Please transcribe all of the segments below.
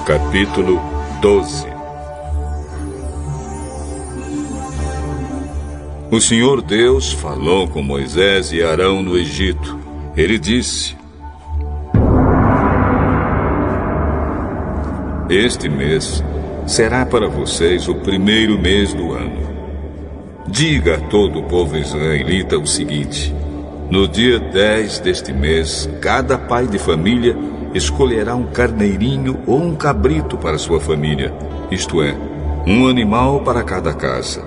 Capítulo 12. O Senhor Deus falou com Moisés e Arão no Egito. Ele disse: Este mês será para vocês o primeiro mês do ano. Diga a todo o povo israelita o seguinte: no dia 10 deste mês, cada pai de família escolherá um carneirinho ou um cabrito para sua família, isto é, um animal para cada casa.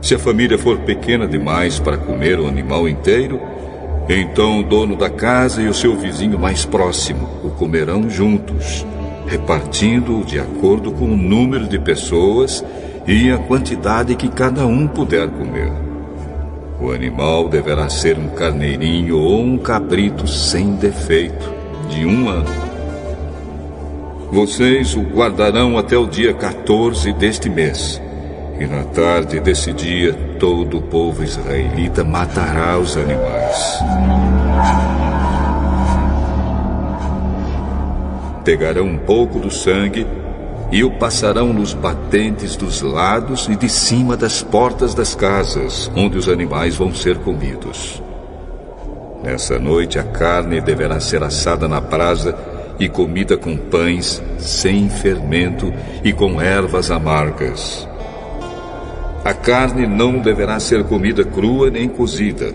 Se a família for pequena demais para comer o animal inteiro, então o dono da casa e o seu vizinho mais próximo o comerão juntos, repartindo-o de acordo com o número de pessoas e a quantidade que cada um puder comer. O animal deverá ser um carneirinho ou um cabrito sem defeito, de 1 ano. Vocês o guardarão até o dia 14 deste mês. E na tarde desse dia, todo o povo israelita matará os animais. Pegarão um pouco do sangue e o passarão nos batentes dos lados e de cima das portas das casas, onde os animais vão ser comidos. Nessa noite, a carne deverá ser assada na brasa e comida com pães sem fermento e com ervas amargas. A carne não deverá ser comida crua nem cozida.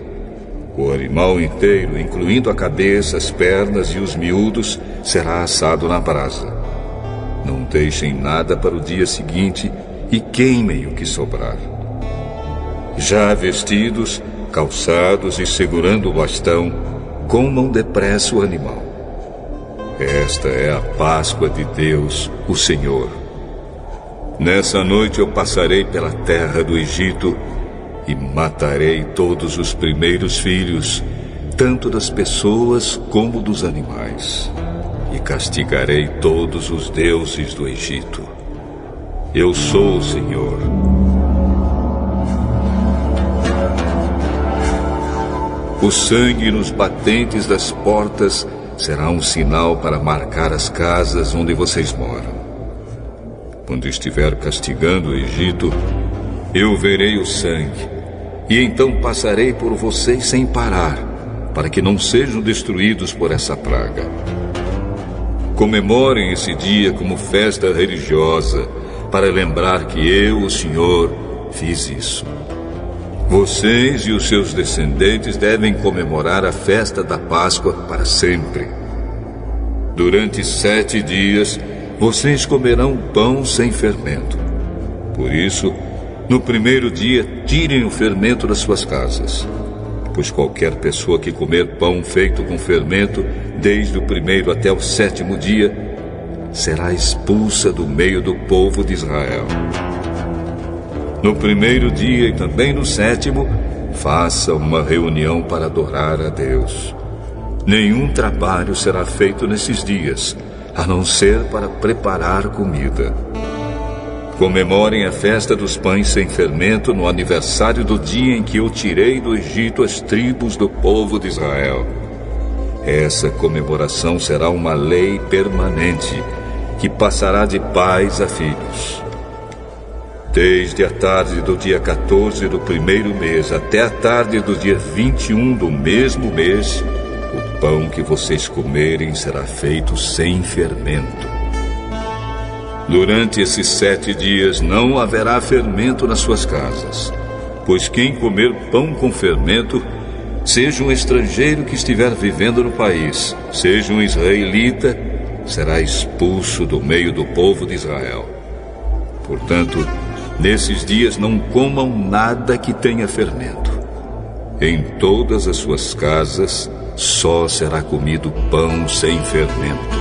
O animal inteiro, incluindo a cabeça, as pernas e os miúdos, será assado na brasa. Não deixem nada para o dia seguinte e queimem o que sobrar. Já vestidos, calçados e segurando o bastão, comam depressa o animal. Esta é a Páscoa de Deus, o Senhor. Nessa noite eu passarei pela terra do Egito e matarei todos os primeiros filhos, tanto das pessoas como dos animais. E castigarei todos os deuses do Egito. Eu sou o Senhor. O sangue nos batentes das portas será um sinal para marcar as casas onde vocês moram. Quando estiver castigando o Egito, eu verei o sangue, e então passarei por vocês sem parar, para que não sejam destruídos por essa praga. Comemorem esse dia como festa religiosa, para lembrar que eu, o Senhor, fiz isso. Vocês e os seus descendentes devem comemorar a festa da Páscoa para sempre. Durante 7 dias, vocês comerão pão sem fermento. Por isso, no primeiro dia, tirem o fermento das suas casas. Pois qualquer pessoa que comer pão feito com fermento, desde o 1º até o 7º dia, será expulsa do meio do povo de Israel. No primeiro dia e também no 7º, faça uma reunião para adorar a Deus. Nenhum trabalho será feito nesses dias, a não ser para preparar comida. Comemorem a festa dos pães sem fermento no aniversário do dia em que eu tirei do Egito as tribos do povo de Israel. Essa comemoração será uma lei permanente, que passará de pais a filhos. Desde a tarde do dia 14 do primeiro mês até a tarde do dia 21 do mesmo mês, o pão que vocês comerem será feito sem fermento. Durante esses 7 dias não haverá fermento nas suas casas, pois quem comer pão com fermento, seja um estrangeiro que estiver vivendo no país, seja um israelita, será expulso do meio do povo de Israel. Portanto, nesses dias não comam nada que tenha fermento. Em todas as suas casas só será comido pão sem fermento.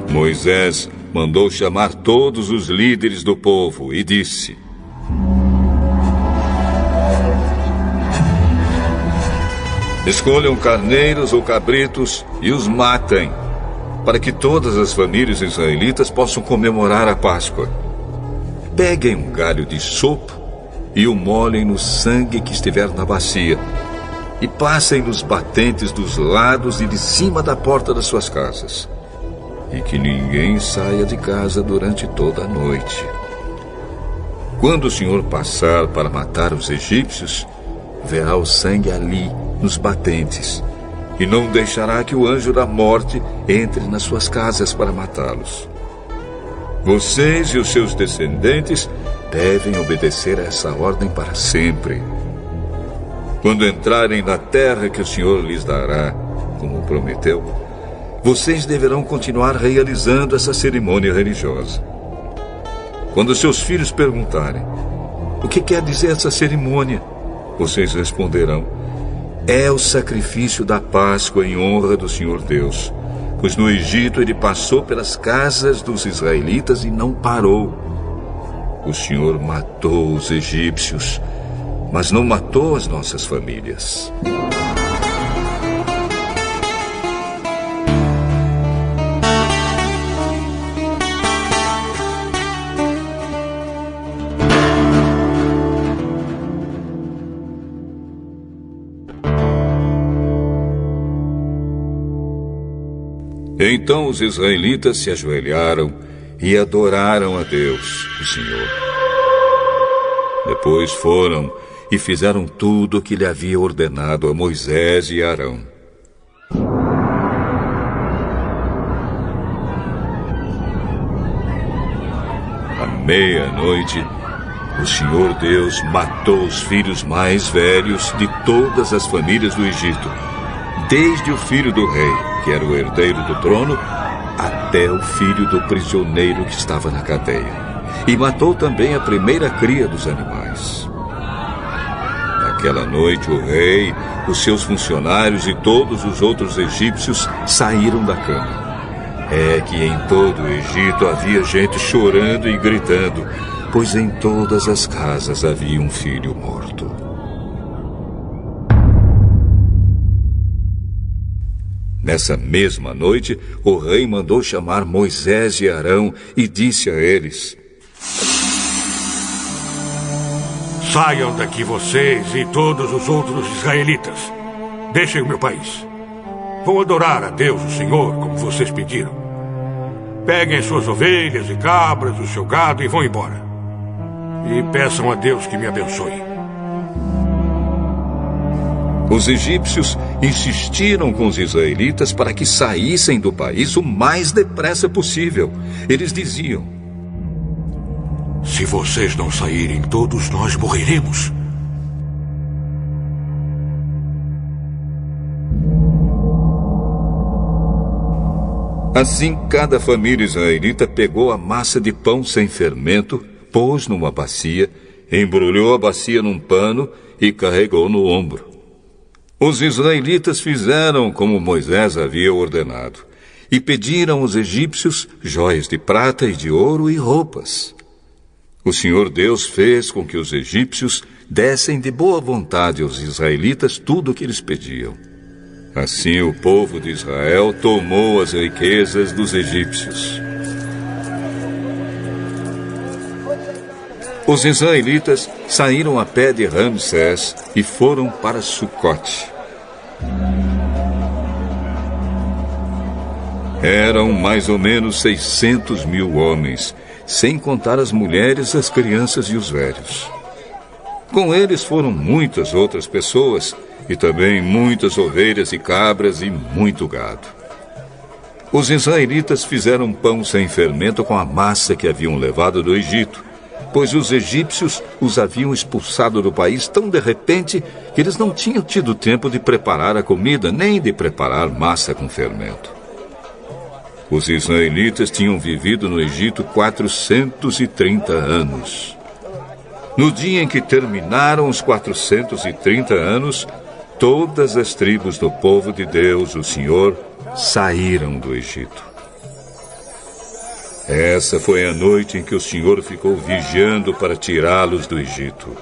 Moisés mandou chamar todos os líderes do povo e disse: escolham carneiros ou cabritos e os matem, para que todas as famílias israelitas possam comemorar a Páscoa. Peguem um galho de sopo e o molhem no sangue que estiver na bacia, e passem nos batentes dos lados e de cima da porta das suas casas, e que ninguém saia de casa durante toda a noite. Quando o Senhor passar para matar os egípcios, verá o sangue ali, nos batentes, e não deixará que o anjo da morte entre nas suas casas para matá-los. Vocês e os seus descendentes devem obedecer a essa ordem para sempre. Quando entrarem na terra que o Senhor lhes dará, como prometeu, vocês deverão continuar realizando essa cerimônia religiosa. Quando seus filhos perguntarem: o que quer dizer essa cerimônia? Vocês responderão: é o sacrifício da Páscoa em honra do Senhor Deus, pois no Egito ele passou pelas casas dos israelitas e não parou. O Senhor matou os egípcios, mas não matou as nossas famílias. Então os israelitas se ajoelharam e adoraram a Deus, o Senhor. Depois foram e fizeram tudo o que lhe havia ordenado a Moisés e Arão. À meia-noite, o Senhor Deus matou os filhos mais velhos de todas as famílias do Egito, desde o filho do rei, que era o herdeiro do trono, até o filho do prisioneiro que estava na cadeia. E matou também a primeira cria dos animais. Naquela noite o rei, os seus funcionários e todos os outros egípcios saíram da cama. É que em todo o Egito havia gente chorando e gritando, pois em todas as casas havia um filho morto. Nessa mesma noite, o rei mandou chamar Moisés e Arão e disse a eles: saiam daqui vocês e todos os outros israelitas. Deixem o meu país. Vão adorar a Deus, o Senhor, como vocês pediram. Peguem as suas ovelhas e cabras, o seu gado e vão embora. E peçam a Deus que me abençoe. Os egípcios insistiram com os israelitas para que saíssem do país o mais depressa possível. Eles diziam: se vocês não saírem, todos nós morreremos. Assim, cada família israelita pegou a massa de pão sem fermento, pôs numa bacia, embrulhou a bacia num pano e carregou no ombro. Os israelitas fizeram como Moisés havia ordenado e pediram aos egípcios joias de prata e de ouro e roupas. O Senhor Deus fez com que os egípcios dessem de boa vontade aos israelitas tudo o que eles pediam. Assim o povo de Israel tomou as riquezas dos egípcios. Os israelitas saíram a pé de Ramsés e foram para Sucote. Eram mais ou menos 600.000 homens, sem contar as mulheres, as crianças e os velhos. Com eles foram muitas outras pessoas, e também muitas ovelhas e cabras e muito gado. Os israelitas fizeram pão sem fermento com a massa que haviam levado do Egito, pois os egípcios os haviam expulsado do país tão de repente que eles não tinham tido tempo de preparar a comida, nem de preparar massa com fermento. Os israelitas tinham vivido no Egito 430 anos. No dia em que terminaram os 430 anos, todas as tribos do povo de Deus, o Senhor, saíram do Egito. Essa foi a noite em que o Senhor ficou vigiando para tirá-los do Egito.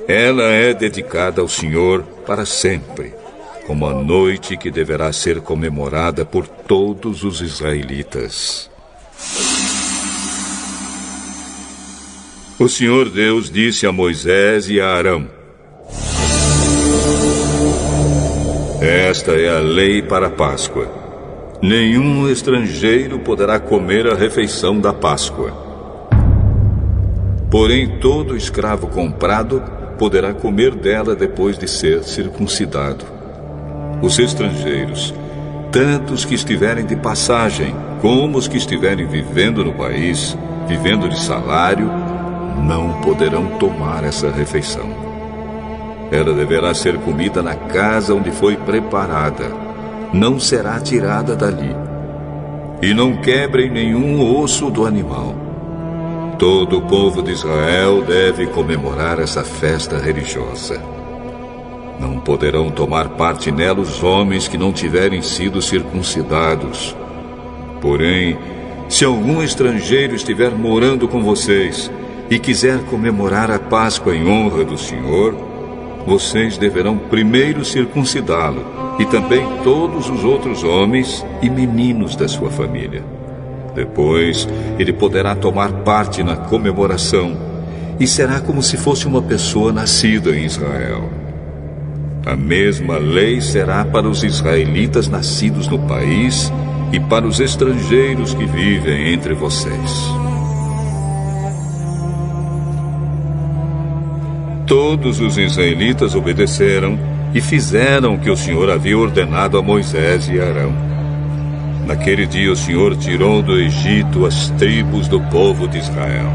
Ela é dedicada ao Senhor para sempre, como a noite que deverá ser comemorada por todos os israelitas. O Senhor Deus disse a Moisés e a Arão: esta é a lei para a Páscoa. Nenhum estrangeiro poderá comer a refeição da Páscoa. Porém, todo escravo comprado poderá comer dela depois de ser circuncidado. Os estrangeiros, tanto os que estiverem de passagem como os que estiverem vivendo no país, vivendo de salário, não poderão tomar essa refeição. Ela deverá ser comida na casa onde foi preparada. Não será tirada dali. E não quebrem nenhum osso do animal. Todo o povo de Israel deve comemorar essa festa religiosa. Não poderão tomar parte nela os homens que não tiverem sido circuncidados. Porém, se algum estrangeiro estiver morando com vocês e quiser comemorar a Páscoa em honra do Senhor, vocês deverão primeiro circuncidá-lo, e também todos os outros homens e meninos da sua família. Depois, ele poderá tomar parte na comemoração, e será como se fosse uma pessoa nascida em Israel. A mesma lei será para os israelitas nascidos no país e para os estrangeiros que vivem entre vocês. Todos os israelitas obedeceram e fizeram o que o Senhor havia ordenado a Moisés e Arão. Naquele dia o Senhor tirou do Egito as tribos do povo de Israel.